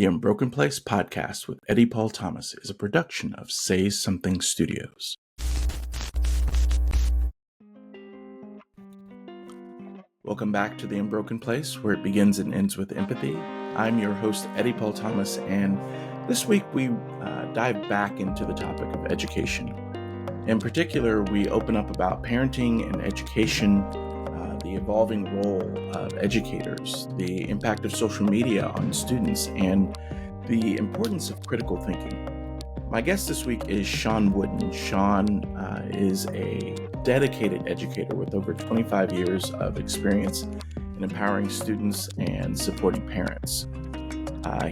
The Unbroken Place podcast with Eddie Paul Thomas is a production of Say Something Studios. Welcome back to The Unbroken Place, where it begins and ends with empathy. I'm your host, Eddie Paul Thomas, and this week we dive back into the topic of education. In particular, we open up about parenting and education, the evolving role of educators, the impact of social media on students, and the importance of critical thinking. My guest this week is Shawn Wooden. Shawn is a dedicated educator with over 25 years of experience in empowering students and supporting parents.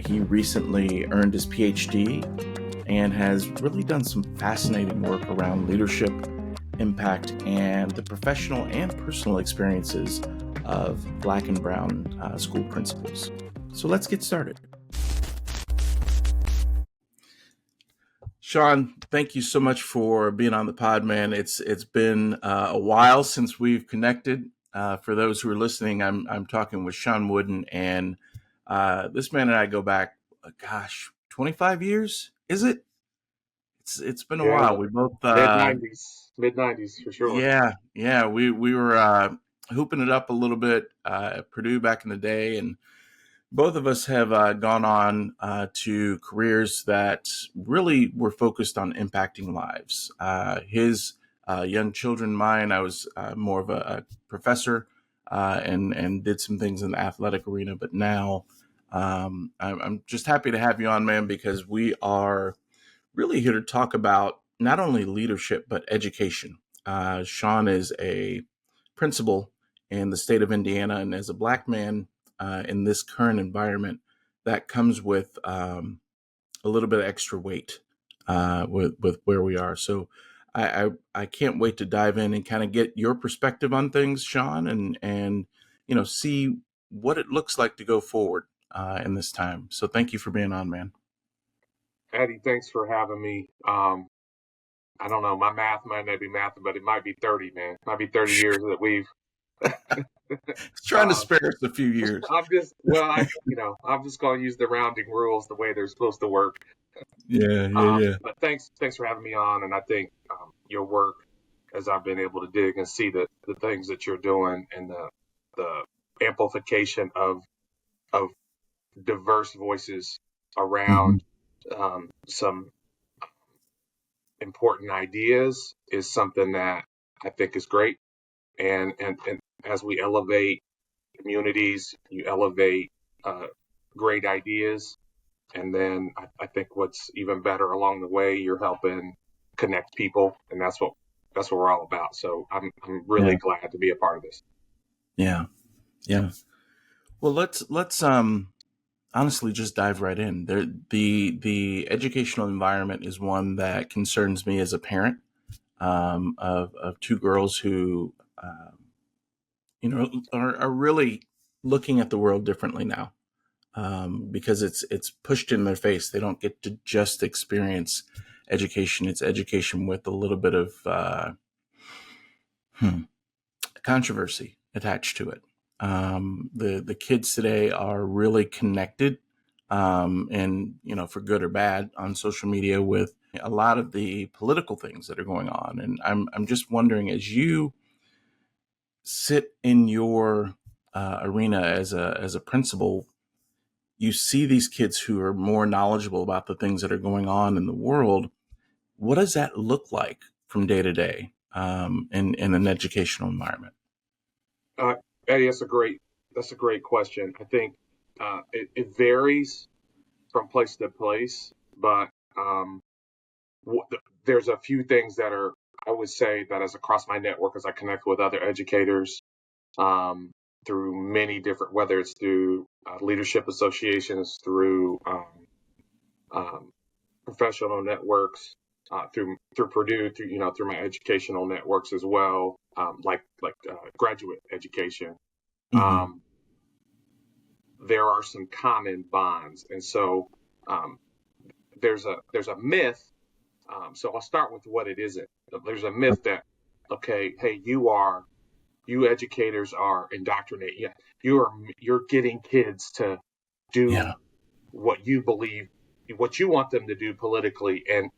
He recently earned his PhD and has really done some fascinating work around leadership, impact, and the professional and personal experiences of Black and Brown school principals. So let's get started. Shawn, thank you so much for being on the pod, man. It's been a while since we've connected. For those who are listening, I'm talking with Shawn Wooden, and this man and I go back, 25 years, is it? It's been a while. We both mid 90s for sure. Yeah. We were hooping it up a little bit at Purdue back in the day, and both of us have gone on to careers that really were focused on impacting lives. His young children, mine, I was more of a professor and did some things in the athletic arena. But now I'm just happy to have you on, man, because we are really here to talk about not only leadership, but education. Shawn is a principal in the state of Indiana, and as a Black man in this current environment, that comes with a little bit of extra weight with where we are. So I can't wait to dive in and kind of get your perspective on things, Shawn, and see what it looks like to go forward in this time. So thank you for being on, man. Eddie, thanks for having me. I don't know, my math might not be math, but it might be 30, man. It might be 30 years that we've trying to spare us a few years. I'm just going to use the rounding rules the way they're supposed to work. Yeah. But thanks for having me on, and I think your work, as I've been able to dig and see the things that you're doing, and the amplification of diverse voices around some important ideas is something that I think is great. And as we elevate communities, you elevate great ideas. And then I think what's even better along the way, you're helping connect people. And that's what we're all about. So I'm really glad to be a part of this. Yeah. Well, let's honestly just dive right in. The educational environment is one that concerns me as a parent of two girls who are really looking at the world differently now, because it's pushed in their face. They don't get to just experience education. It's education with a little bit of controversy attached to it. The kids today are really connected, and for good or bad, on social media with a lot of the political things that are going on. And I'm just wondering, as you sit in your arena as a principal, you see these kids who are more knowledgeable about the things that are going on in the world. What does that look like from day to day in an educational environment? Eddie, that's a great question. I think it varies from place to place, but there's a few things that are, I would say, that as across my network, as I connect with other educators through many different, whether it's through leadership associations, through professional networks, through Purdue, through my educational networks as well, like graduate education. There are some common bonds, and so there's a myth. So I'll start with what it isn't. There's a myth that, okay, hey, you educators are indoctrinating. Yeah, you're getting kids to do what you believe, what you want them to do politically, and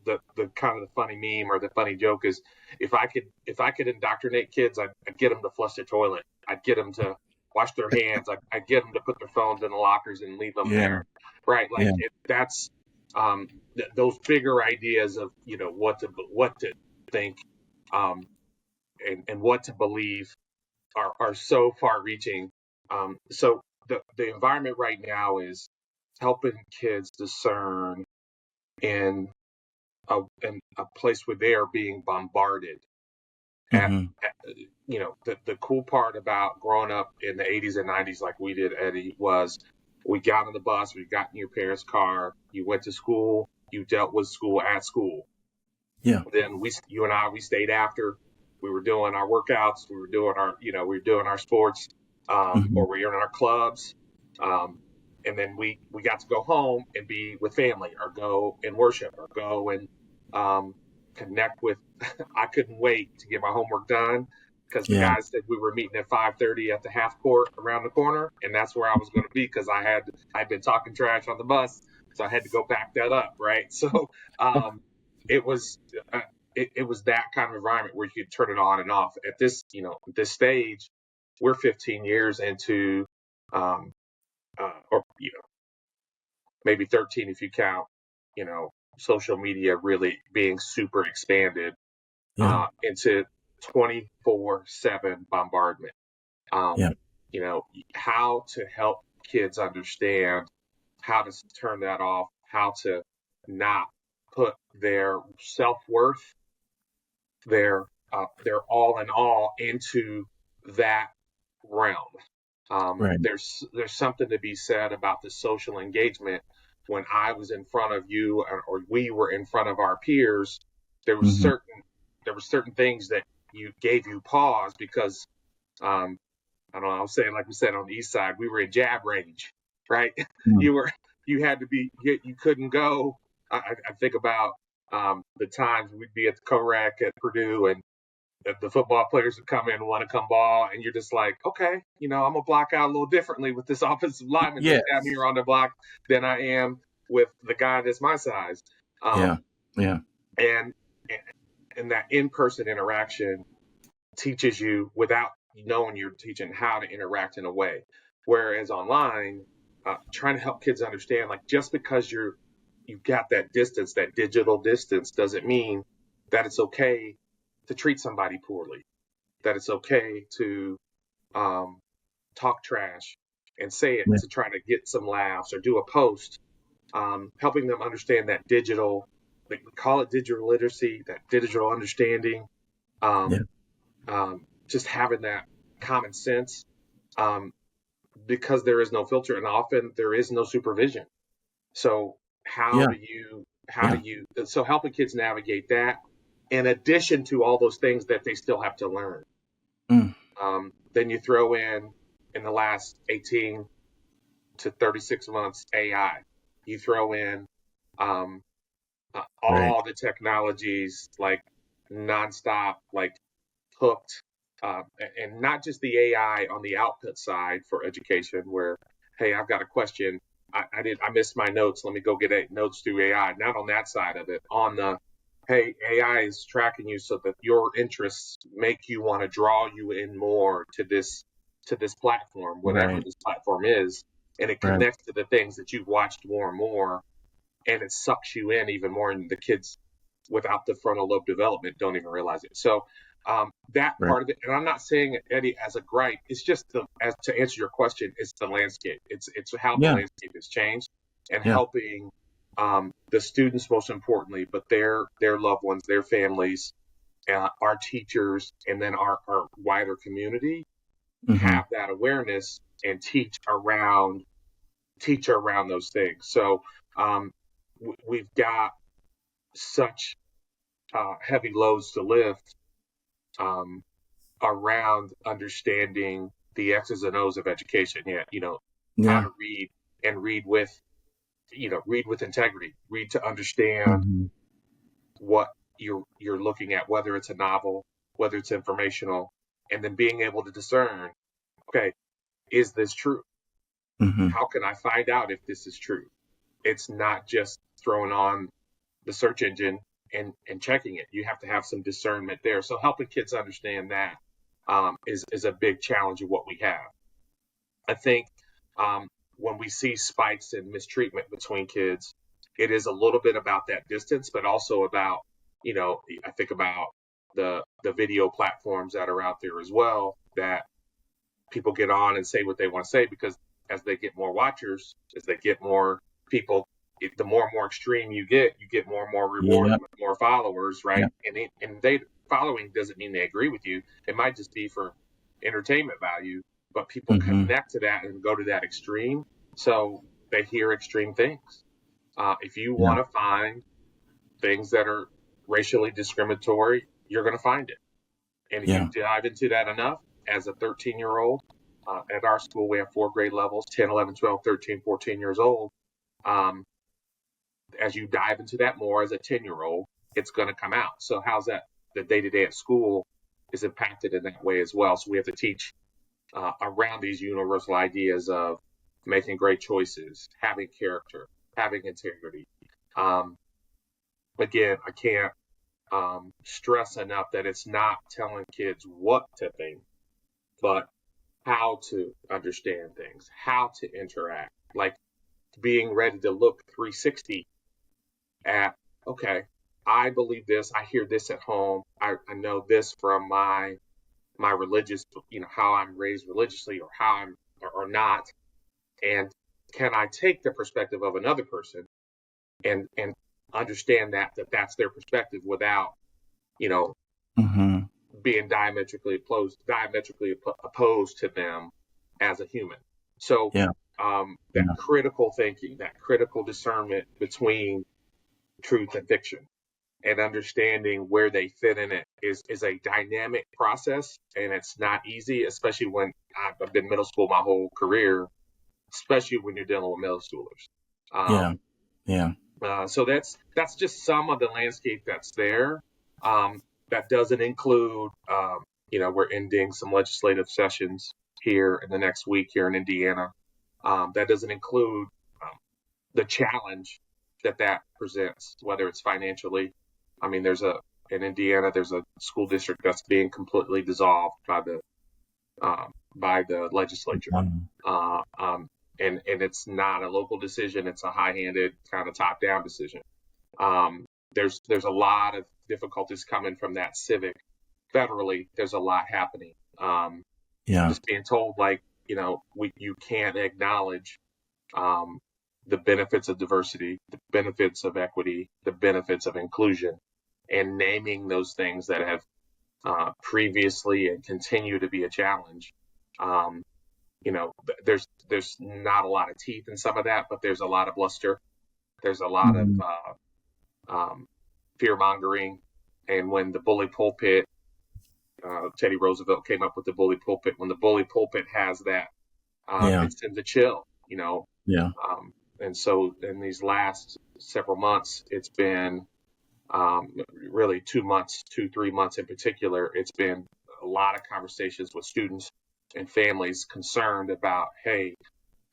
the kind of the funny meme or the funny joke is, if I could indoctrinate kids, I'd get them to flush the toilet, I'd get them to wash their hands, I'd get them to put their phones in the lockers and leave them Yeah. there, right? Yeah. That's those bigger ideas of what to think, um, and what to believe are so far reaching. So the environment right now is helping kids discern in a place where they are being bombarded at, Hmm. the cool part about growing up in the 80s and 90s like we did, Eddie, was we got on the bus, we got in your parents' car, you went to school, you dealt with school at school. Yeah. Then you and I, we stayed after. We were doing our workouts. We were doing our sports, Hmm. or we were in our clubs. Um, and then we got to go home and be with family, or go and worship, or go and um, connect with. I couldn't wait to get my homework done because the Yeah. guys said we were meeting at 5:30 at the half court around the corner, and that's where I was going to be because I'd been talking trash on the bus, so I had to go back that up, right? So um, it was uh, it was that kind of environment where you could turn it on and off. At this stage, we're 15 years into, um, or maybe 13 if you count, social media really being super expanded Yeah. into 24/7 bombardment. Um, Yeah. how to help kids understand how to turn that off, how to not put their self worth, their all in all into that realm. Right. There's something to be said about the social engagement. When I was in front of you, or we were in front of our peers, there was Hmm. certain there were certain things that you gave you pause because, um, I don't know, I was saying, like we said on the east side, we were in jab range, right? Mm. you were you had to be you couldn't go. I think about the times we'd be at the co-rec at Purdue, and the football players would come in and want to come ball, and you're just like, okay, I'm gonna block out a little differently with this offensive lineman that's down Yes. here on the block than I am with the guy that's my size. Yeah. Um, Yeah. and and that in-person interaction teaches you without knowing you're teaching how to interact in a way. Whereas online, trying to help kids understand, like, just because you've got that distance, that digital distance, doesn't mean that it's okay to treat somebody poorly, that it's okay to um, talk trash and say it Yeah. to try to get some laughs or do a post, helping them understand that digital, like we call it digital literacy, that digital understanding, Yeah. um, just having that common sense, um, because there is no filter and often there is no supervision. So Yeah. how do Yeah. you, so helping kids navigate that in addition to all those things that they still have to learn. Mm. Then you throw in the last 18 to 36 months, AI. You throw in um, Right. all the technologies, like nonstop, like hooked, and not just the AI on the output side for education, where, hey, I've got a question. I missed my notes. Let me go get notes through AI. Not on that side of it. On the, hey, AI is tracking you so that your interests make you want to draw you in more to this platform, whatever Right. this platform is, and it Right. connects to the things that you've watched more and more, and it sucks you in even more. And the kids without the frontal lobe development don't even realize it. So that Right. part of it, and I'm not saying it, Eddie, as a gripe. It's just as to answer your question, it's the landscape. It's how the Yeah. landscape has changed, and Yeah. helping the students most importantly, but their loved ones, their families, our teachers, and then our wider community Hmm. have that awareness and teach around those things. So um, we've got such heavy loads to lift, um, around understanding the X's and O's of education. Yeah, how Yeah. to read, and read with integrity, read to understand Hmm. what you're looking at, whether it's a novel, whether it's informational, and then being able to discern, okay, is this true? Hmm. How can I find out if this is true? It's not just throwing on the search engine and checking it. You have to have some discernment there. So helping kids understand that is a big challenge of what we have. I think um, when we see spikes in mistreatment between kids, it is a little bit about that distance, but also about, I think about the video platforms that are out there as well, that people get on and say what they want to say, because as they get more watchers, as they get more people, the more and more extreme you get more and more reward, Yeah. more followers, right? Yeah. And they following doesn't mean they agree with you. It might just be for entertainment value, but people Hmm. connect to that and go to that extreme, so they hear extreme things. If you Yeah. want to find things that are racially discriminatory, you're going to find it. And if you Yeah. dive into that enough as a 13-year-old, at our school, we have 4 grade levels: 10, 11, 12, 13, 14 years old. Um, as you dive into that more as a 10-year-old, it's going to come out. So, how's that the day to day at school is impacted in that way as well? So, we have to teach around these universal ideas of making great choices, having character, having integrity. Um, Again, I can't stress enough that it's not telling kids what to think, but how to understand things, how to interact, like being ready to look 360 at, okay, I believe this, I hear this at home, I know this from my religious, how I'm raised religiously, or how I'm or not, and can I take the perspective of another person and understand that's their perspective without, you know, Hmm. being diametrically opposed to them as a human. So Yeah. that Yeah. critical thinking, that critical discernment between truth and fiction, and understanding where they fit in it is a dynamic process, and it's not easy, especially when I've been middle school my whole career, especially when you're dealing with middle schoolers. Yeah. Um, Yeah. so that's just some of the landscape that's there. Um, that doesn't include, we're ending some legislative sessions here in the next week here in Indiana. That doesn't include the challenge that presents, whether it's financially. I mean, in Indiana, there's a school district that's being completely dissolved by the legislature. Um, Uh, um, and it's not a local decision; it's a high-handed kind of top-down decision. There's a lot of difficulties coming from that civic. Federally, there's a lot happening. yeah. Just being told, like, you can't acknowledge um, the benefits of diversity, the benefits of equity, the benefits of inclusion, and naming those things that have previously and continue to be a challenge. Um, there's not a lot of teeth in some of that, but there's a lot of bluster. There's a lot of Hmm. um, fear mongering. And when the bully pulpit, Teddy Roosevelt came up with the bully pulpit. When the bully pulpit has that, Yeah. it sends a chill, Yeah. Um, and so in these last several months, it's been really 2 months, 3 months in particular. It's been a lot of conversations with students and families concerned about, hey,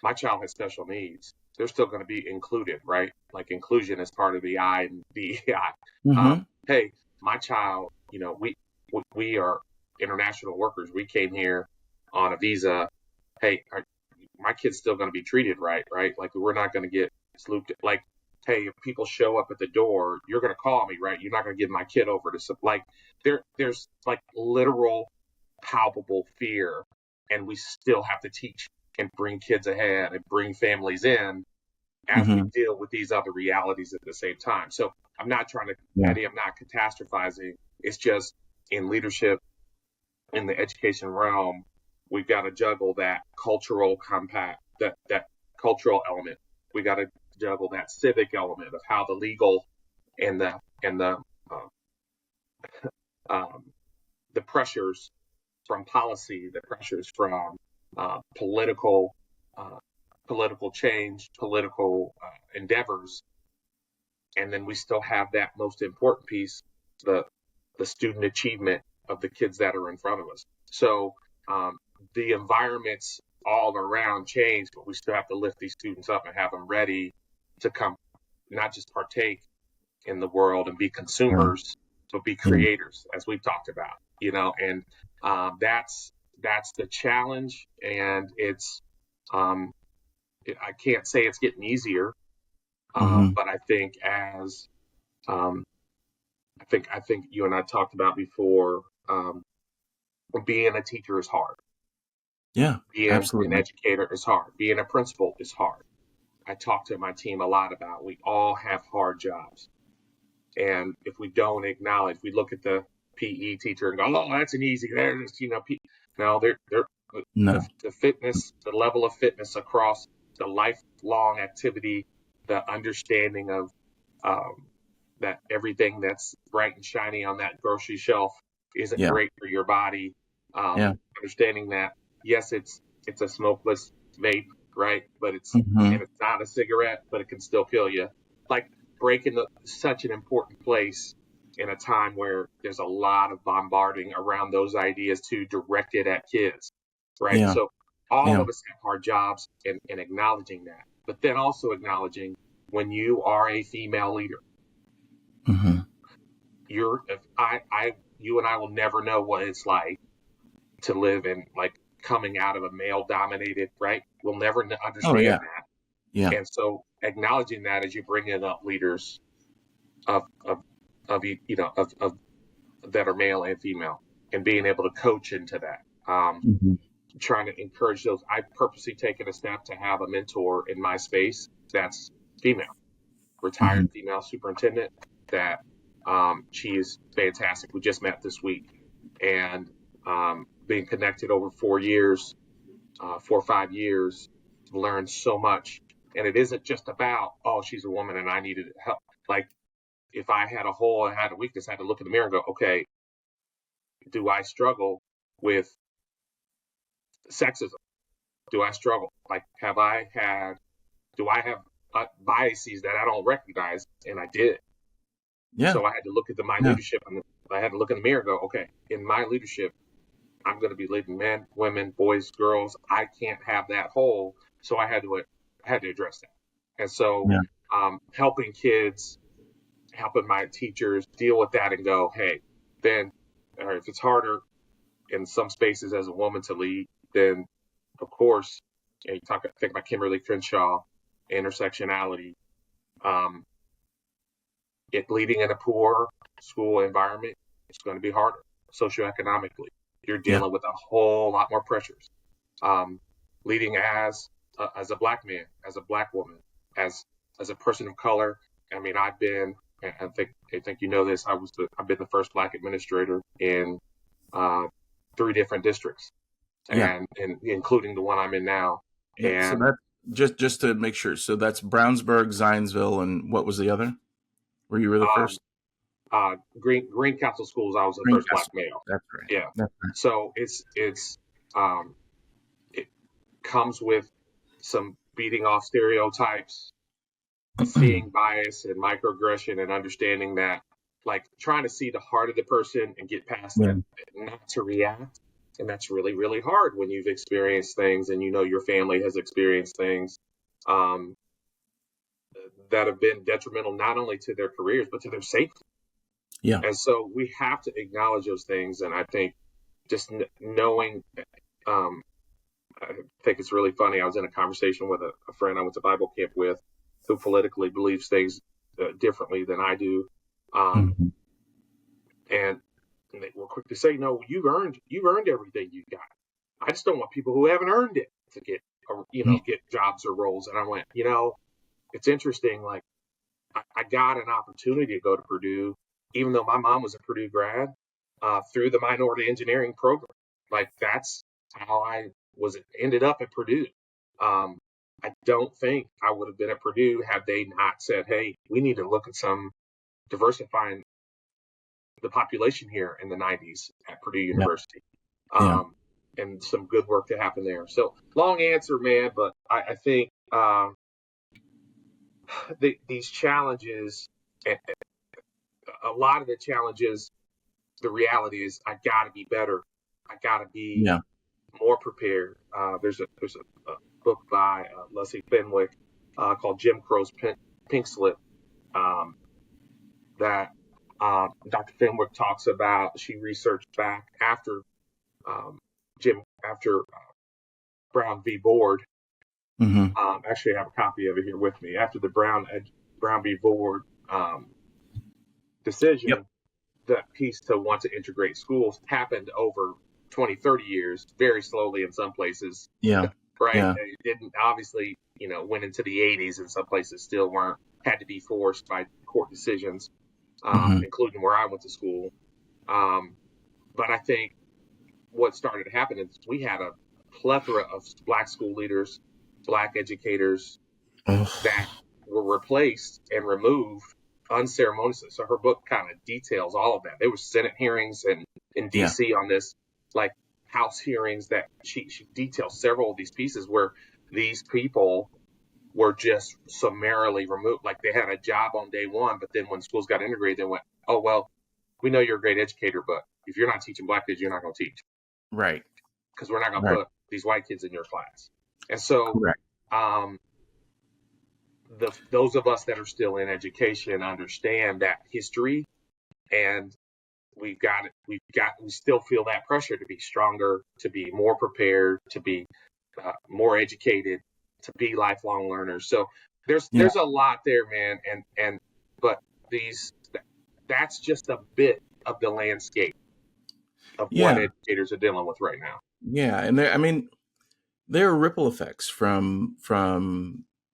my child has special needs. They're still going to be included, right? Like inclusion is part of the I and DEI. Hmm. Hey, my child, we are international workers. We came here on a visa. Hey, my kid's still going to be treated right, right? Like we're not going to get slooped. Like, hey, if people show up at the door, you're going to call me, right? You're not going to give my kid over to some, like there's like literal, palpable fear, and we still have to teach and bring kids ahead and bring families in as we Hmm. deal with these other realities at the same time. So I'm not trying to, Yeah. Eddie, I'm not catastrophizing. It's just in leadership, in the education realm, we've got to juggle that cultural compact, that cultural element. We got to juggle that civic element of how the legal and um, the pressures from policy, the pressures from uh, political uh, political change, political endeavors, and then we still have that most important piece, the the student achievement of the kids that are in front of us. So um, the environments all around change, but we still have to lift these students up and have them ready to come, not just partake in the world and be Yeah. consumers, but be Yeah. creators, as we've talked about, and that's the challenge. And um, I can't say it's getting easier, Hmm. but I think um, I think you and I talked about before, being a teacher is hard. Yeah. Being an Absolutely. educator is hard. Being a principal is hard. I talk to my team a lot about we all have hard jobs. And if we don't acknowledge, we look at the PE teacher and go, "Oh, that's an easy." They're just, no, they're No. the fitness, the level of fitness across the lifelong activity, the understanding of um, that everything that's bright and shiny on that grocery shelf isn't Yeah. great for your body. Yeah. Understanding that, yes, it's a smokeless vape, right? But Hmm. it's not a cigarette, but it can still kill you. Like breaking such an important place in a time where there's a lot of bombarding around those ideas to direct it at kids, right? Yeah. So all Yeah. of us have hard jobs, and acknowledging that, but then also acknowledging when you are a female leader, Hmm. if you and I will never know what it's like to live in, like, coming out of a male dominated, right? We'll never Oh yeah. understand that. Yeah. And so acknowledging that as you bring in up leaders of, of, of that are male and female, and being able to coach into that. Hmm. Trying to encourage those. I've purposely taken a step to have a mentor in my space that's female, retired Hmm. female superintendent, that she is fantastic. We just met this week, and being connected over 4 years, 4 or 5 years, learned so much. And it isn't just about, oh, she's a woman and I needed help. Like, if I had a hole, I had a weakness, I had to look in the mirror and go, okay, do I struggle with sexism? Do I struggle? Like, do I have biases that I don't recognize? And I did. Yeah. So I had to look at my Yeah. leadership, and I had to look in the mirror and go, okay, in my leadership, I'm going to be leading men, women, boys, girls. I can't have that hole. So I had to address that. And so Yeah. helping kids, helping my teachers deal with that and go, hey, then, or if it's harder in some spaces as a woman to lead, then of course, think about Kimberly Crenshaw, intersectionality. Um, Leading in a poor school environment, it's going to be harder socioeconomically. You're Yeah. dealing with a whole lot more pressures. Um, Leading as a black man, as a black woman, as as a person of color. I mean, I think you know this. I've been the first black administrator in uh, 3 different districts, Yeah. and including the one I'm in now. Yeah. So And that just to make sure. So that's Brownsburg, Zionsville, and what was the other? Where you were the um, first? Green Council Schools, I was the first black Greencastle. male. That's right. Yeah. That's right. So um, it comes with some beating off stereotypes, seeing bias and microaggression, and understanding that, like, trying to see the heart of the person and get past Yeah. that, not to react. And that's really, really hard when you've experienced things and your family has experienced things um, that have been detrimental not only to their careers, but to their safety. Yeah. And so we have to acknowledge those things. And I think just knowing, um, I think it's really funny. I was in a conversation with a friend I went to Bible camp with, who politically believes things differently than I do. Um, Hmm. and they were quick to say, "No, you've earned everything you got. I just don't want people who haven't earned it to get, or, get jobs or roles." And I went, it's interesting. Like, I got an opportunity to go to Purdue, even though my mom was a Purdue grad, through the minority engineering program. Like, that's how I ended up at Purdue. Um, I don't think I would have been at Purdue had they not said, "Hey, we need to look at some diversifying the population here in the '90s at Purdue Yeah. University." Yeah. Um, and some good work to happen there. So, long answer, man, but I think these challenges, a lot of the challenges, the reality is I got to be better. I got to be Yeah. more prepared. There's a book by Leslie Fenwick called Jim Crow's Pink Slip um, that Dr. Fenwick talks about. She researched back after um, after Brown v. Board. Hmm. Actually, I have a copy of it here with me. After the Brown v. Board Yep. decision, that piece to want to integrate schools happened over 20, 30 years, very slowly in some places, Yeah. right? Yeah. It didn't obviously, went into the 80s and some places still weren't, had to be forced by court decisions, Hmm. including where I went to school. Um, but I think what started to happen is we had a plethora of black school leaders, black educators that Oh, were replaced and removed unceremoniously. So her book kind of details all of that. There was Senate hearings in yeah. D.C. on this, like House hearings that she details several of these pieces where these people were just summarily removed. Like they had a job on day one, but then when schools got integrated, they went, "Oh well, we know you're a great educator, but if you're not teaching black kids, you're not going to teach Right. because we're not going to Right. put these white kids in your class." And so, Correct. um, those of us that are still in education understand that history, and we still feel that pressure to be stronger, to be more prepared, to be more educated, to be lifelong learners. So Yeah. there's a lot there, man, and but these that's just a bit of the landscape of what Yeah. educators are dealing with right now. Yeah. And there, I mean, there are ripple effects from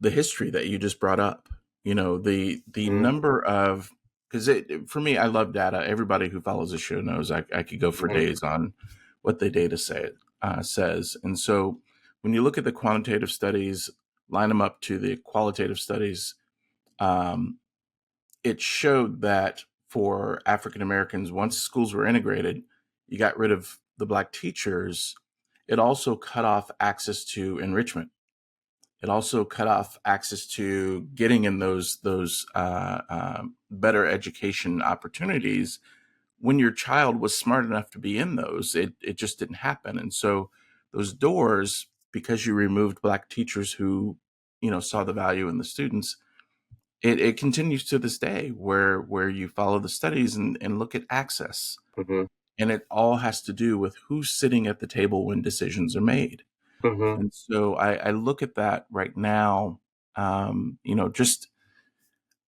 the history that you just brought up. The Mm-hmm. number of, because for me, I love data. Everybody who follows the show knows I could go for Mm-hmm. days on what the data says. And so when you look at the quantitative studies, line them up to the qualitative studies, um, it showed that for African Americans, once schools were integrated, you got rid of the black teachers. It also cut off access to enrichment. It also cut off access to getting in those better education opportunities. When your child was smart enough to be in those, it just didn't happen. And so those doors, because you removed black teachers who saw the value in the students, it continues to this day where you follow the studies and look at access, Mm-hmm. and it all has to do with who's sitting at the table when decisions are made. Mm-hmm. And so I look at that right now. Just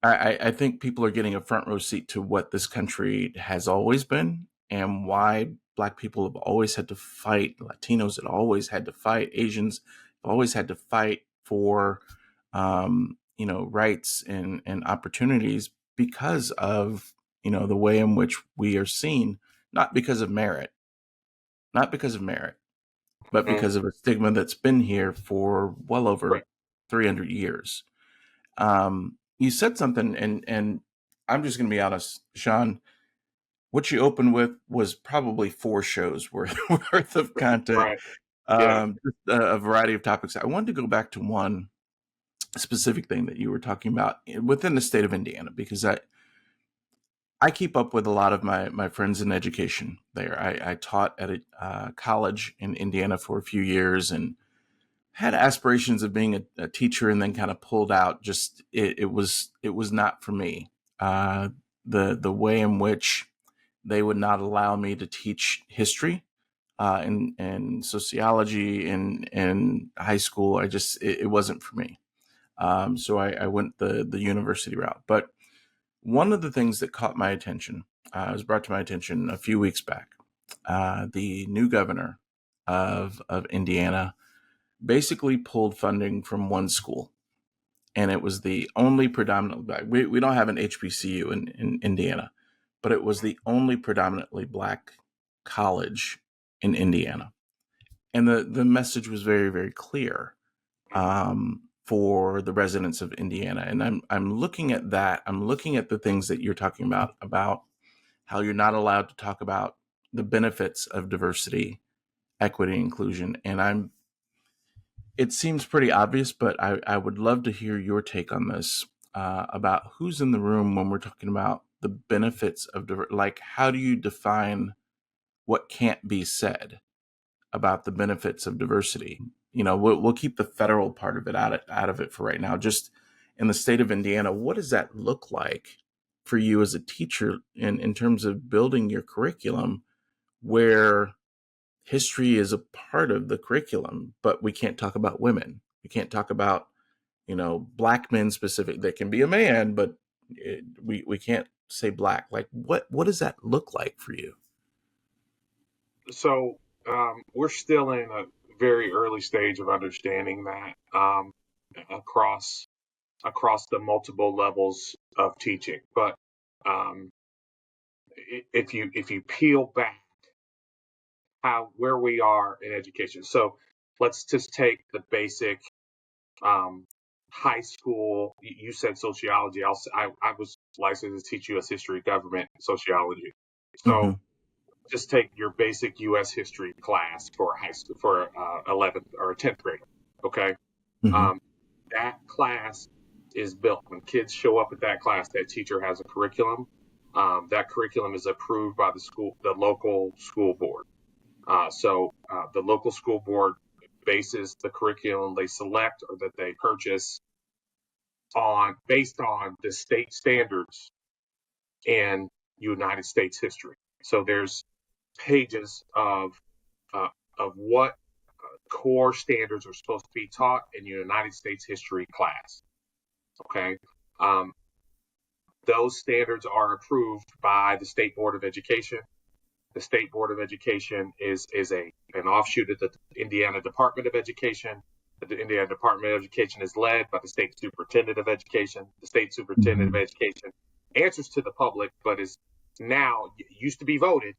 I think people are getting a front row seat to what this country has always been and why Black people have always had to fight, Latinos have always had to fight, Asians have always had to fight for, rights and opportunities because of, the way in which we are seen, not because of merit, not because of merit, but Mm-hmm. because of a stigma that's been here for well over Right. 300 years. You said something, and I'm just going to be honest, Shawn. What you opened with was probably 4 shows worth worth of content, Right. Yeah. just a variety of topics. I wanted to go back to one specific thing that you were talking about within the state of Indiana, because I keep up with a lot of my friends in education there. I taught at a college in Indiana for a few years and had aspirations of being a teacher, and then kind of pulled out. Just it was not for me. Uh, the way in which they would not allow me to teach history and sociology in high school. It wasn't for me. So I went the university route. But one of the things that caught my attention was brought to my attention a few weeks back. The new governor of Indiana basically pulled funding from one school, and it was the only predominantly black. We don't have an HBCU in Indiana, but it was the only predominantly black college in Indiana. And the message was very, very clear for the residents of Indiana. And I'm looking at that. I'm looking at the things that you're talking about how you're not allowed to talk about the benefits of diversity, equity, inclusion. And it seems pretty obvious, but I would love to hear your take on this about who's in the room when we're talking about the benefits of like how do you define what can't be said about the benefits of diversity. We'll keep the federal part of it out of it for right now. Just in the state of Indiana, what does that look like for you as a teacher in terms of building your curriculum where history is a part of the curriculum, but we can't talk about women. We can't talk about, black men specific. They can be a man, but we can't say black. Like what does that look like for you? So we're still in a very early stage of understanding that across the multiple levels of teaching. But um, if you peel back where we are in education, so let's just take the basic um, high school. You said sociology. I was licensed to teach U.S. history, government, sociology. Mm-hmm. So just take your basic U.S. history class for high school for 11th or 10th grade. Okay, Mm-hmm. um, that class is built when kids show up at that class. That teacher has a curriculum. That curriculum is approved by the local school board. The local school board bases the curriculum they select or that they purchase based on the state standards in United States history. So there's pages uh, of what core standards are supposed to be taught in United States history class. Okay, um, those standards are approved by the State Board of Education. The State Board of Education is an offshoot of the Indiana Department of Education. The Indiana Department of Education is led by the State Superintendent of Education. The State Superintendent of Mm-hmm. Education answers to the public, but is now used to be voted,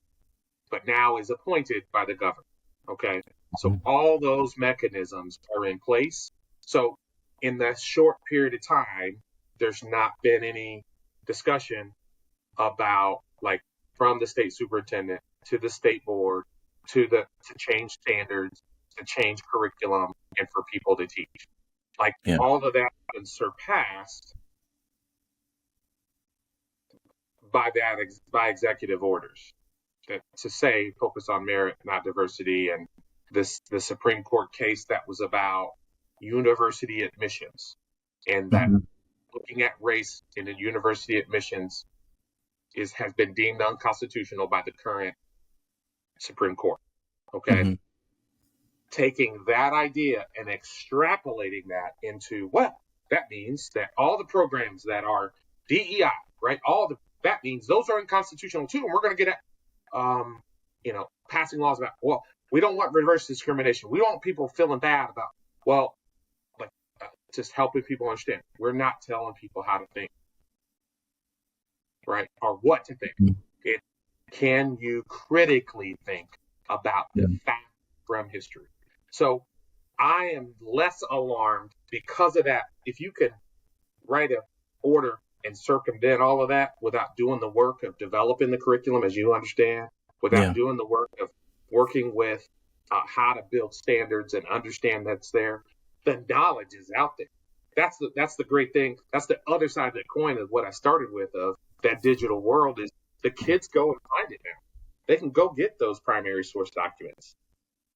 but now is appointed by the governor. Okay, so all those mechanisms are in place. So in that short period of time, there's not been any discussion about like from the state superintendent to the state board to change standards, to change curriculum, and for people to teach. Like Yeah. all of that has been surpassed by executive orders that to say focus on merit, not diversity, and the Supreme Court case that was about university admissions, and that Mm-hmm. looking at race in the university admissions has been deemed unconstitutional by the current Supreme Court. Okay, Mm-hmm. taking that idea and extrapolating that into that means that all the programs that are DEI, right? That means those are unconstitutional too, and we're going to get at passing laws about we don't want reverse discrimination. We don't want people feeling bad about like just helping people understand. We're not telling people how to think, right, or what to think. It can you critically think about the Yeah. fact from history. So I am less alarmed because of that. If you can write an order and circumvent all of that without doing the work of developing the curriculum as you understand, without Yeah. doing the work of working with how to build standards and understand that's there, the knowledge is out there. That's the great thing. That's the other side of the coin of what I started with of that digital world is the kids go and find it now. They can go get those primary source documents.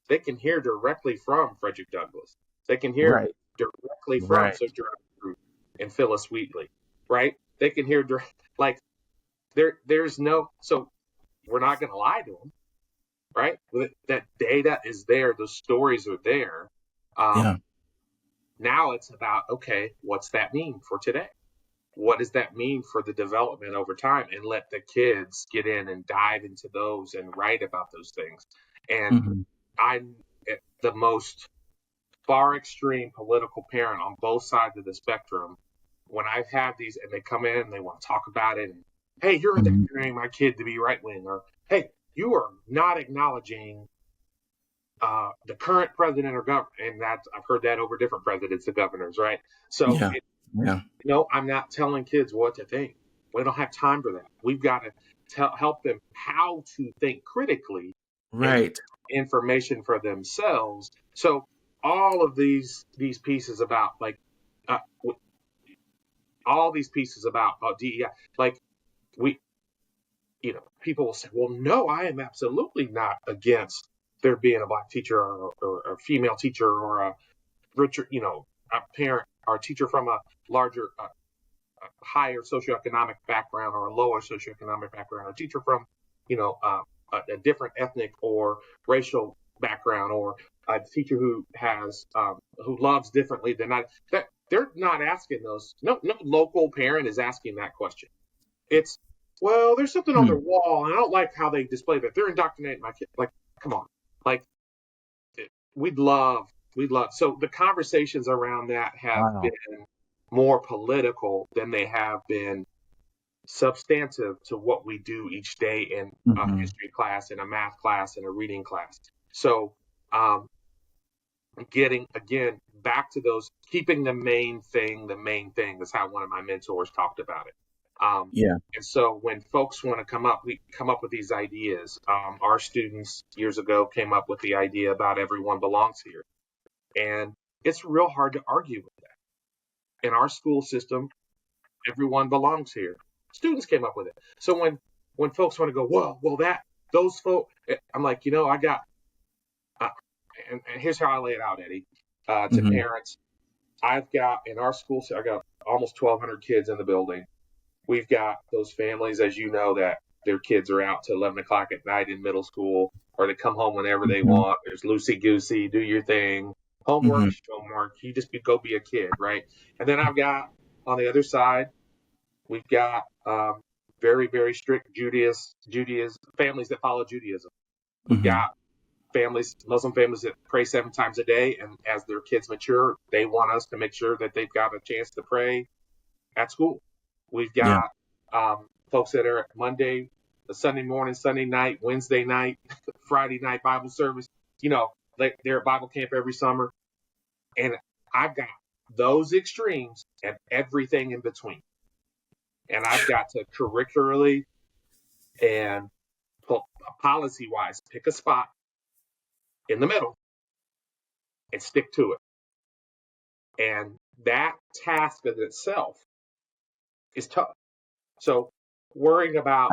They can hear directly from Frederick Douglass. They can hear Right. directly from Right. Sojourner Truth and Phyllis Wheatley, right? They can hear like there's no so we're not going to lie to them, right? That data is there, those stories are there. Yeah. Now it's about okay, what's that mean for today? What does that mean for the development over time? And let the kids get in and dive into those and write about those things. And Mm-hmm. I'm the most far extreme political parent on both sides of the spectrum. When I've had these and they come in and they want to talk about it, and hey, you're Mm-hmm. indoctrinating my kid to be right wing, or hey, you are not acknowledging the current president or governor, and that I've heard that over different presidents and governors, right? So, Yeah. Yeah. no, I'm not telling kids what to think. We don't have time for that. We've got to help them how to think critically and Right. information for themselves. So, all of these pieces about like uh, all these pieces about DEI, like we, people will say, well, no, I am absolutely not against there being a black teacher or a female teacher or a richer, a parent or a teacher from a larger, higher socioeconomic background or a lower socioeconomic background, a teacher from, a different ethnic or racial background, or a teacher who has who loves differently than I. That they're not asking those. No local parent is asking that question. It's, well, there's something on their Hmm. wall, and I don't like how they display that. They're indoctrinating my kid. Like, come on, like we'd love, we'd love. So the conversations around that have been Wow. more political than they have been substantive to what we do each day in a Hmm. history class, in a math class, in a reading class. So, um, getting again back to those, keeping the main thing the main thing is how one of my mentors talked about it. Yeah. And so when folks want to come up, we come up with these ideas. Our students years ago came up with the idea about everyone belongs here, and it's real hard to argue with that. In our school system, everyone belongs here. Students came up with it. So when folks want to go, well, that those folks, I'm like, I got, uh, and here's how I lay it out, Eddie, to Hmm. parents. I've got in our school, I got almost 1,200 kids in the building. We've got those families, as you know, that their kids are out to 11 o'clock at night in middle school, or they come home whenever they Hmm. want. There's loosey goosey, do your thing, homework, Hmm. homework. You just go be a kid, right? And then I've got on the other side, we've got very, very strict Judaism families that follow Judaism. We've Hmm. got families, Muslim families that pray 7 times a day, and as their kids mature, they want us to make sure that they've got a chance to pray at school. We've Yeah. got folks that are at Monday, Sunday morning, Sunday night, Wednesday night, Friday night Bible service. They're at Bible camp every summer, and I've got those extremes and everything in between. And I've got to curricularly and policy wise pick a spot in the middle and stick to it. And that task in itself is tough. So worrying about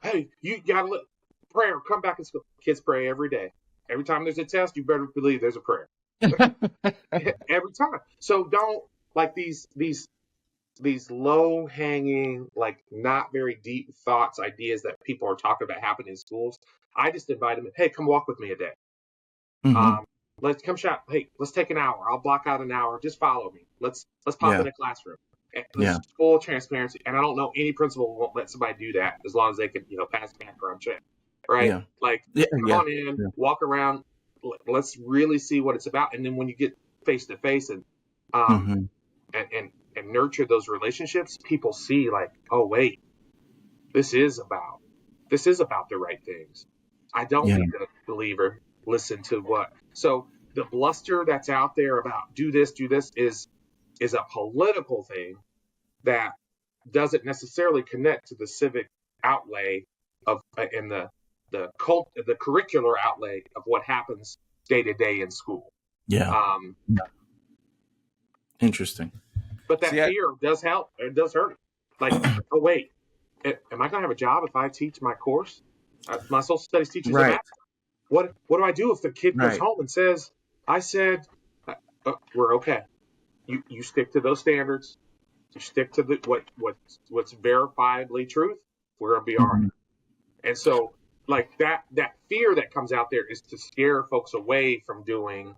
hey, you gotta look, prayer, come back in school. Kids pray every day. Every time there's a test, you better believe there's a prayer. Every time. So don't, like, these low hanging, like not very deep thoughts, ideas that people are talking about happening in schools. I just invite them, hey, come walk with me a day. Hmm. Um, let's come shop. Hey, let's take an hour. I'll block out an hour. Just follow me. Let's pop Yeah. in a classroom. And this Yeah. is full transparency. And I don't know any principal won't let somebody do that as long as they can, pass a background check. Right? Yeah. Like, Yeah. come Yeah. on in, Yeah. walk around. Let's really see what it's about. And then when you get face to face and um Hmm. and nurture those relationships, people see, like, oh wait, this is about the right things. I don't Yeah. need to believe or listen to what. So the bluster that's out there about do this is a political thing that doesn't necessarily connect to the civic outlay of and the curricular outlay of what happens day to day in school. Yeah. Um, Interesting. but See, that fear does help. It does hurt. Like, oh wait, am I going to have a job if I teach my course? My social studies teaches a right. math. What do I do if the kid comes Right. home and says, I said, we're okay. You stick to those standards. You stick to what's verifiably truth. We're gonna be all Hmm. right. And so, like, that fear that comes out there is to scare folks away from doing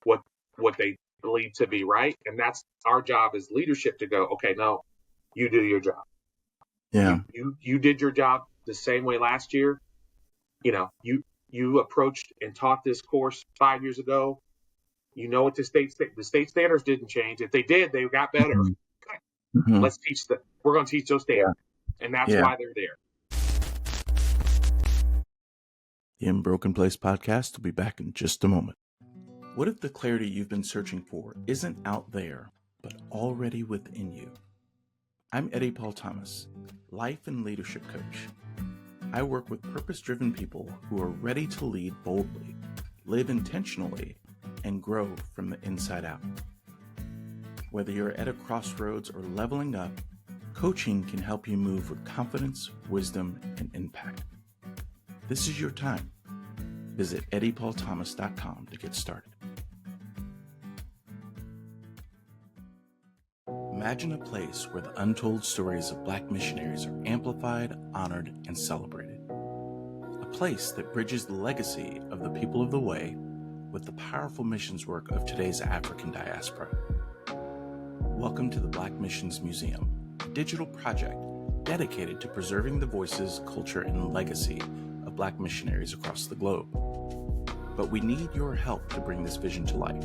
what what they believe to be right. And that's our job as leadership to go, okay, no, you do your job. You Yeah. you you did your job the same way last year. You approached and taught this course 5 years ago. You know what the state standards didn't change. If they did, they got better. Hmm. Hmm. We're going to teach those Yeah. standards, and that's Yeah. why they're there. The Unbroken Place podcast will be back in just a moment. What if the clarity you've been searching for isn't out there, but already within you? I'm Eddie Paul Thomas, life and leadership coach. I work with purpose-driven people who are ready to lead boldly, live intentionally, and grow from the inside out. Whether you're at a crossroads or leveling up, coaching can help you move with confidence, wisdom, and impact. This is your time. Visit eddiepaulthomas.com to get started. Imagine a place where the untold stories of Black missionaries are amplified, honored, and celebrated. A place that bridges the legacy of the people of the way with the powerful missions work of today's African diaspora. Welcome to the Black Missions Museum, a digital project dedicated to preserving the voices, culture, and legacy of Black missionaries across the globe. But we need your help to bring this vision to life.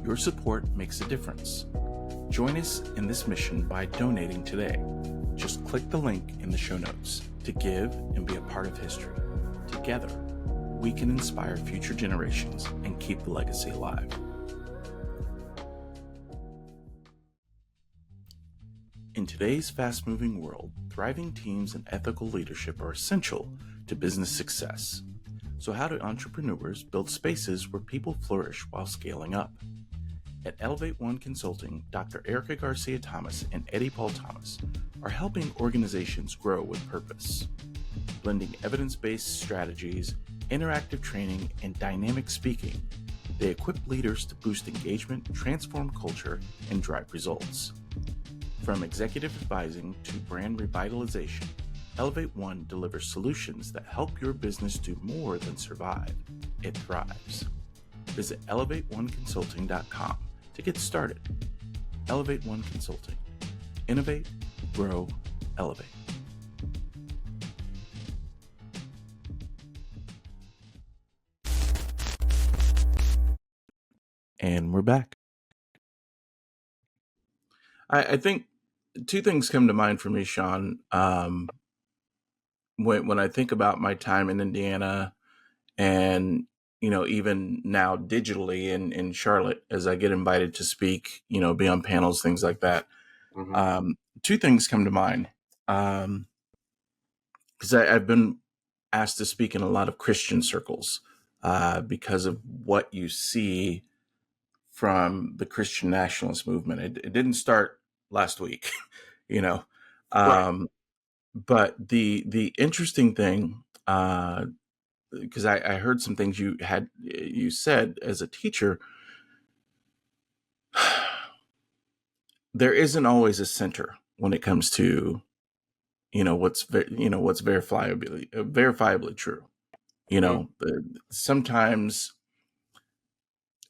Your support makes a difference. Join us in this mission by donating today. Just click the link in the show notes to give and be a part of history. Together, we can inspire future generations and keep the legacy alive. In today's fast-moving world, thriving teams and ethical leadership are essential to business success. So how do entrepreneurs build spaces where people flourish while scaling up? At Elevate One Consulting, Dr. Erica Garcia Thomas and Eddie Paul Thomas are helping organizations grow with purpose. Blending evidence-based strategies, interactive training, and dynamic speaking, they equip leaders to boost engagement, transform culture, and drive results. From executive advising to brand revitalization, Elevate One delivers solutions that help your business do more than survive. It thrives. Visit elevateoneconsulting.com to get started. Elevate One Consulting. Innovate, grow, elevate. And we're back. I think two things come to mind for me, Shawn. When I think about my time in Indiana and, even now digitally in Charlotte, as I get invited to speak, be on panels, things like that. Mm-hmm. Two things come to mind. Because I've been asked to speak in a lot of Christian circles because of what you see from the Christian nationalist movement. It didn't start last week, you know. Right. But the interesting thing, because I heard some things you said as a teacher, there isn't always a center when it comes to what's verifiably true. Mm-hmm. Sometimes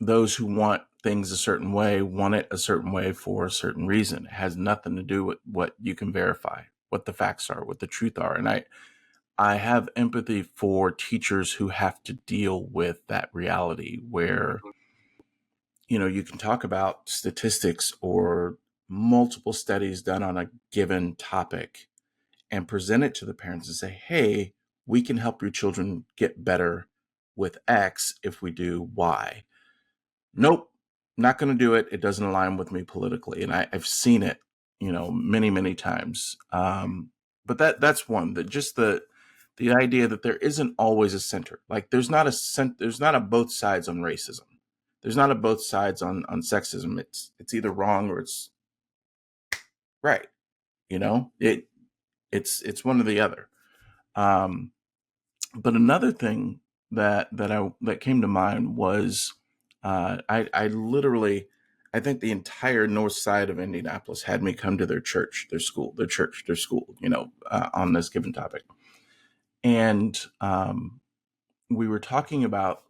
those who want things a certain way want it a certain way for a certain reason. It has nothing to do with what you can verify, what the facts are, what the truth are. And I have empathy for teachers who have to deal with that reality where, you can talk about statistics or multiple studies done on a given topic and present it to the parents and say, hey, we can help your children get better with X if we do Y. Nope, not going to do it. It doesn't align with me politically. And I've seen it, many, many times. But that's one, that just the idea that there isn't always a center. Like there's not a both sides on racism. There's not a both sides on sexism. It's either wrong or it's right. It's one or the other. Um, but another thing that came to mind was I literally, I think the entire north side of Indianapolis had me come to their church, their school, on this given topic. And we were talking about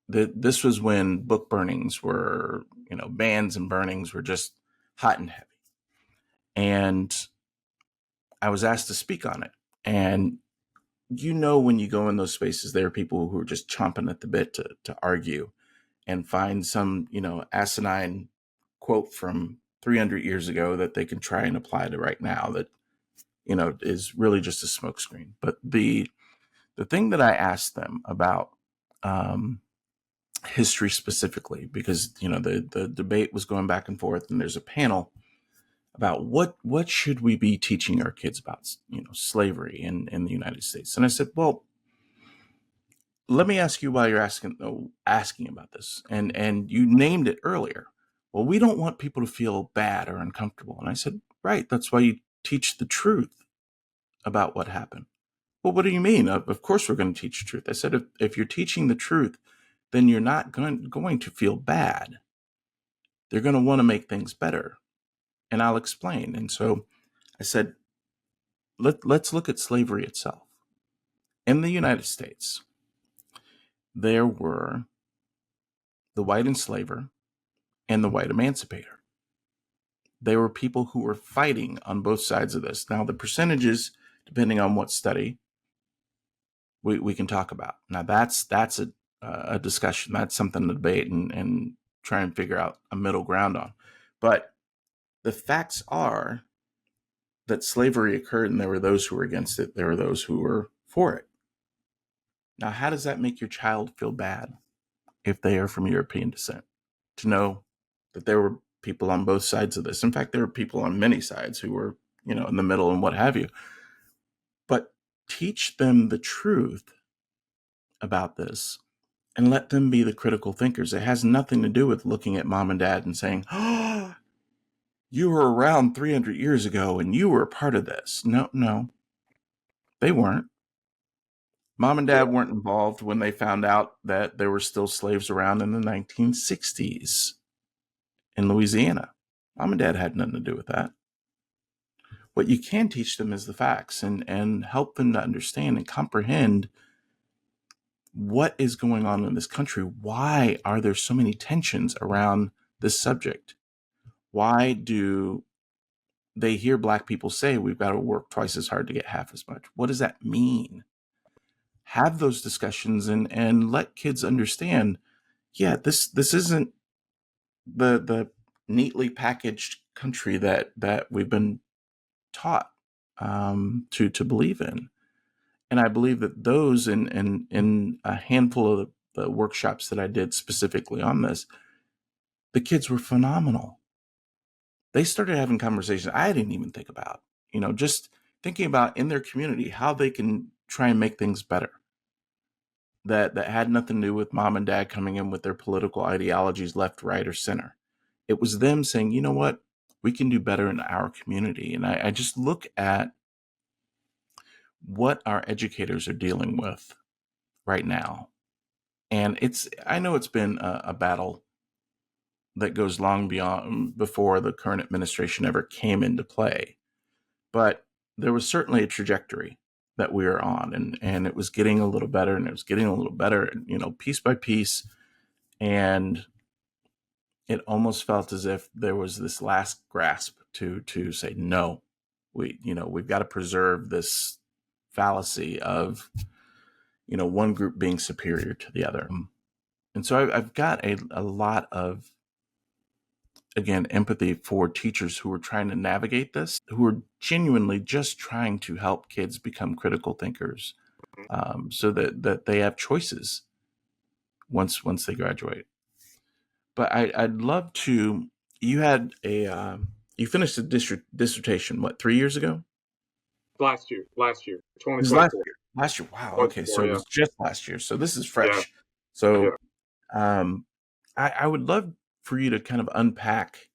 that. This was when book burnings were, bans and burnings were just hot and heavy. And I was asked to speak on it. And when you go in those spaces, there are people who are just chomping at the bit to argue and find some, asinine quote from 300 years ago that they can try and apply to right now that, is really just a smokescreen. But the thing that I asked them about history specifically, because, the debate was going back and forth, and there's a panel about what should we be teaching our kids about, slavery in the United States. And I said, well, let me ask you why you're asking about this. And you named it earlier. Well, we don't want people to feel bad or uncomfortable. And I said, right, that's why you teach the truth about what happened. Well, what do you mean? Of course we're going to teach the truth. I said, if you're teaching the truth, then you're not going to feel bad. They're going to want to make things better. And I'll explain. And so I said, let's look at slavery itself. In the United States, there were the white enslaver and the white emancipator. They were people who were fighting on both sides of this. Now, the percentages, depending on what study, we can talk about. Now, that's a discussion. That's something to debate and try and figure out a middle ground on. But the facts are that slavery occurred, and there were those who were against it. There were those who were for it. Now, how does that make your child feel bad if they are from European descent? To know that there were people on both sides of this. In fact, there were people on many sides who were, in the middle and what have you. But teach them the truth about this and let them be the critical thinkers. It has nothing to do with looking at mom and dad and saying, "Oh, you were around 300 years ago and you were a part of this." No, they weren't. Mom and Yeah. dad weren't involved when they found out that there were still slaves around in the 1960s in Louisiana. Mom and dad had nothing to do with that. What you can teach them is the facts and help them to understand and comprehend what is going on in this country. Why are there so many tensions around this subject? Why do they hear Black people say we've got to work twice as hard to get half as much? What does that mean? Have those discussions and let kids understand, yeah, this isn't the neatly packaged country that we've been taught to believe in. And I believe that those in a handful of the workshops that I did specifically on this, the kids were phenomenal. They started having conversations I didn't even think about, just thinking about in their community how they can try and make things better. That had nothing to do with mom and dad coming in with their political ideologies, left, right, or center. It was them saying, you know what, we can do better in our community. And I just look at what our educators are dealing with right now. And I know it's been a battle that goes long beyond before the current administration ever came into play. But there was certainly a trajectory that we were on, and it was getting a little better, and it was getting a little better, piece by piece. And it almost felt as if there was this last grasp to say, no, we've got to preserve this fallacy of, one group being superior to the other. And so I've got a lot of, again, empathy for teachers who are trying to navigate this, who are genuinely just trying to help kids become critical thinkers, so that they have choices once they graduate. But I'd love to. You had you finished a dissertation, what, 3 years ago? Last year, It was last 2024. year. Last year. Wow. Okay. 24, So it yeah. was just last year. So this is Yeah. fresh. Yeah. So um, I would love for you to kind of unpack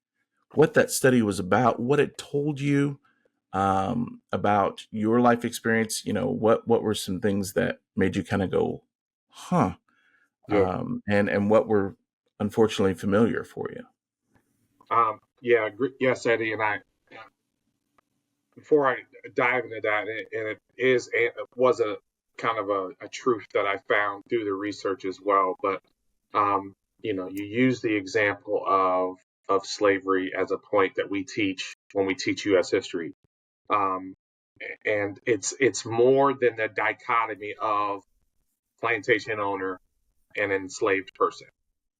what that study was about, what it told you about your life experience. What were some things that made you kind of go, huh? Yeah. And what were unfortunately familiar for you. Yeah. Yes, Eddie. And before I dive into that, and it was a kind of a truth that I found through the research as well. But you use the example of slavery as a point that we teach when we teach U.S. history, um, and it's more than the dichotomy of plantation owner and enslaved person.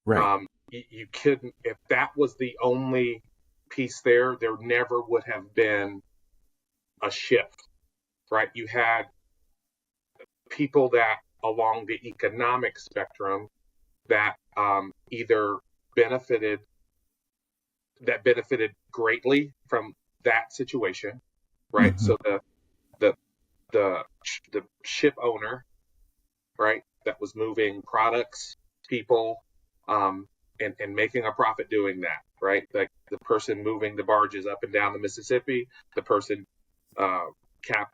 Right. You couldn't, if that was the only piece there never would have been a shift, right? You had people that along the economic spectrum that either benefited benefited greatly from that situation, right? Mm-hmm. So the the the ship owner, right, that was moving products, people, and making a profit doing that, right? Like the person moving the barges up and down the Mississippi, the person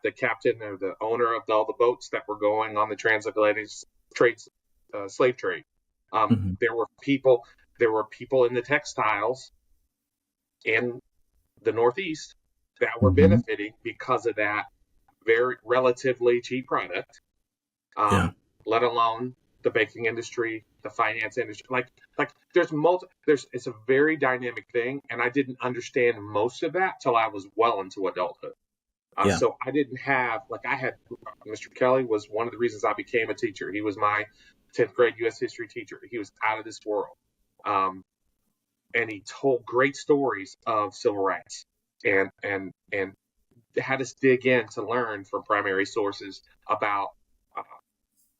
the captain or the owner of all the boats that were going on the transatlantic trades, slave trade. Hmm. There were people. There were people in the textiles in the Northeast that were Hmm. benefiting because of that very relatively cheap product. Yeah. Let alone the banking industry, the finance industry. Like there's it's a very dynamic thing, and I didn't understand most of that till I was well into adulthood. Yeah. So I didn't have like I had Mr. Kelly was one of the reasons I became a teacher. He was my 10th grade U.S. history teacher. He was out of this world, and he told great stories of civil rights and had us dig in to learn from primary sources about uh,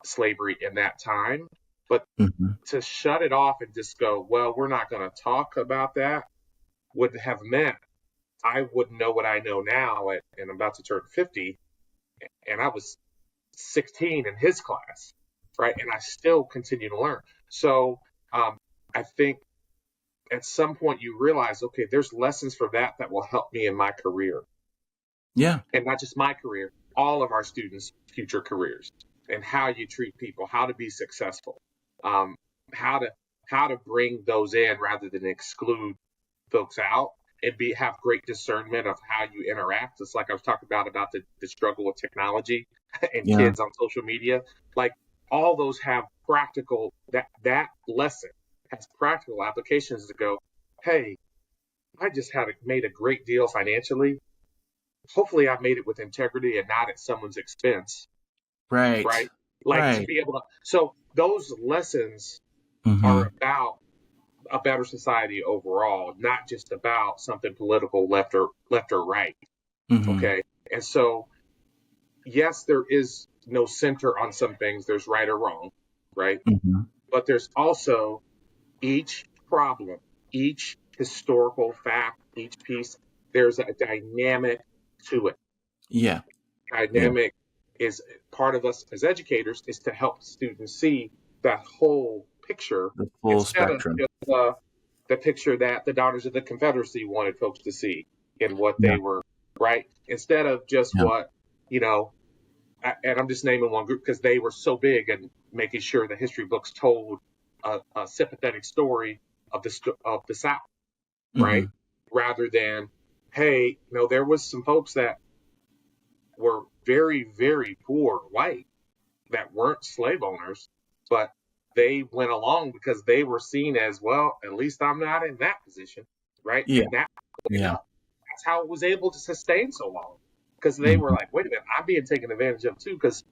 slavery in that time. But Hmm. to shut it off and just go, well, we're not going to talk about that would have meant I wouldn't know what I know now and I'm about to turn 50, and I was 16 in his class, right? And I still continue to learn. So I think at some point you realize, okay, there's lessons for that will help me in my career, Yeah. and not just my career, all of our students' future careers, and how you treat people, how to be successful, um, how to bring those in rather than exclude folks out, and have great discernment of how you interact. It's like I was talking about the struggle with technology and Yeah. kids on social media. Like all those have practical that lesson has practical applications to go, hey, I just made a great deal financially. Hopefully I made it with integrity and not at someone's expense, Right. right? Like to Right. be able to so those lessons are Hmm. about a better society overall, not just about something political left or right. Hmm. Okay. And so yes, there is no center on some things. There's right or wrong, right? Hmm. But there's also each problem, each historical fact, each piece, there's a dynamic to it. Yeah. Yeah. Dynamic is part of us as educators is to help students see that whole picture The full instead of spectrum. just the picture that the Daughters of the Confederacy wanted folks to see in what Yeah. they were, right? Instead of just Yeah. what, you know, and I'm just naming one group because they were so big and making sure the history books told a sympathetic story of of the South, right? Hmm. Rather than, hey, there was some folks that were very, very poor white that weren't slave owners, but they went along because they were seen as, well, at least I'm not in that position, right? Yeah. And that's Yeah. enough. That's how it was able to sustain so long. Because they were Hmm. like, wait a minute, I'm being taken advantage of too, because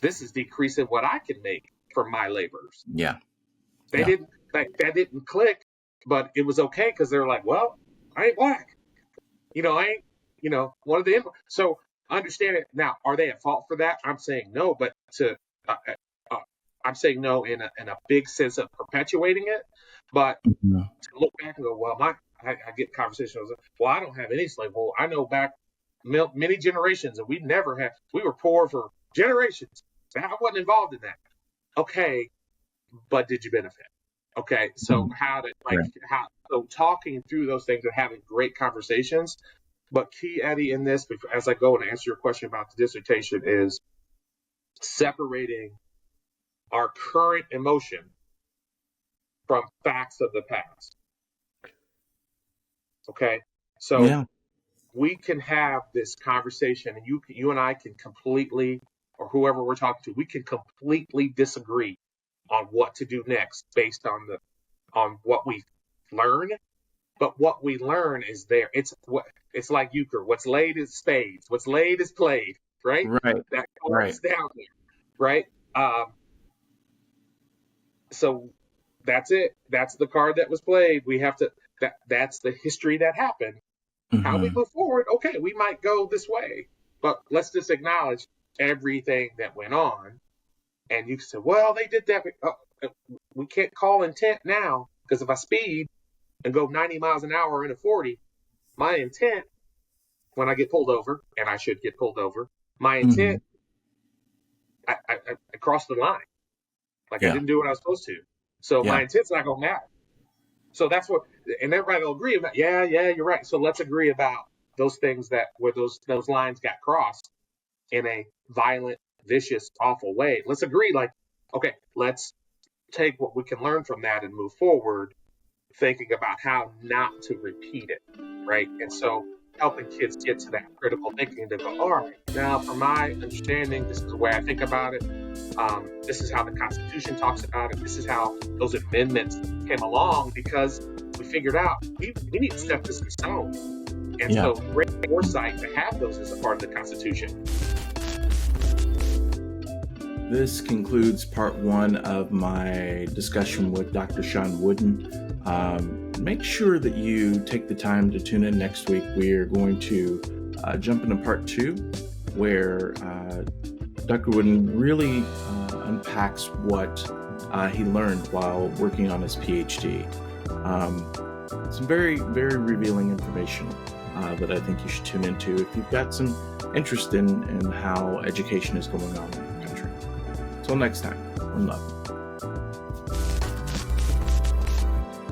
this is decreasing what I can make from my laborers. Yeah. They Yeah. didn't like that didn't click, but it was okay because they're like, well, I ain't black. I ain't, one of the so understand it now. Are they at fault for that? I'm saying no, but uh, uh, uh, I'm saying no in a big sense of perpetuating it. But Hmm. to look back and go, well, I get conversations. Well, I don't have any slave. Well, I know back many generations, and we were poor for generations. I wasn't involved in that. Okay, but did you benefit? Okay, so Right. so talking through those things and having great conversations. But key, Eddie, in this, as I go and answer your question about the dissertation, is separating our current emotion from facts of the past. Okay, so Yeah. we can have this conversation, and you and I can completely, or whoever we're talking to, we can completely disagree on what to do next based on what we learn. But what we learn is there. It's like euchre. What's laid is spades. What's laid is played. Right. Right. That Right. card's down there. Right. So that's it. That's the card that was played. We have to. That's the history that happened. How we Hmm. move forward? Okay, we might go this way, but let's just acknowledge everything that went on. And you can say, well, they did that. We can't call intent now because if I speed and go 90 miles an hour in a 40, my intent when I get pulled over, and I should get pulled over, my Hmm. intent, I crossed the line. Like I Yeah. didn't do what I was supposed to. So my Yeah. intent's not going to matter. So that's what, and everybody will agree about, yeah, you're right. So let's agree about those things where those lines got crossed in a violent, vicious, awful way. Let's agree, like, okay, let's take what we can learn from that and move forward, thinking about how not to repeat it, right? And so helping kids get to that critical thinking to go, all right, now from my understanding, this is the way I think about it. This is how the Constitution talks about it. This is how those amendments came along, because we figured out we need to step this in stone. And Yeah. so great foresight to have those as a part of the Constitution. This concludes part one of my discussion with Dr. Shawn Wooden. Make sure that you take the time to tune in next week. We are going to jump into part two, where Dr. Wooden really unpacks what he learned while working on his PhD. Some very, very revealing information that I think you should tune into if you've got some interest in how education is going on in our country. Until next time, one love.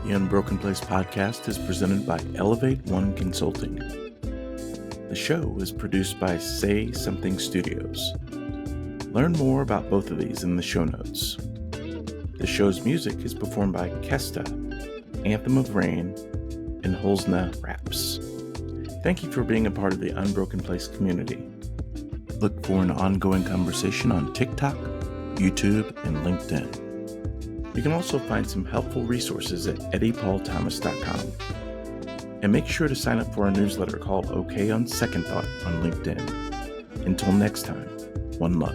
The Unbroken Place podcast is presented by Elevate One Consulting. The show is produced by Say Something Studios. Learn more about both of these in the show notes. The show's music is performed by Kesta, Anthem of Rain, and Holzna Raps. Thank you for being a part of the Unbroken Place community. Look for an ongoing conversation on TikTok, YouTube, and LinkedIn. You can also find some helpful resources at eddiepaulthomas.com. And make sure to sign up for our newsletter called OK on Second Thought on LinkedIn. Until next time, one love.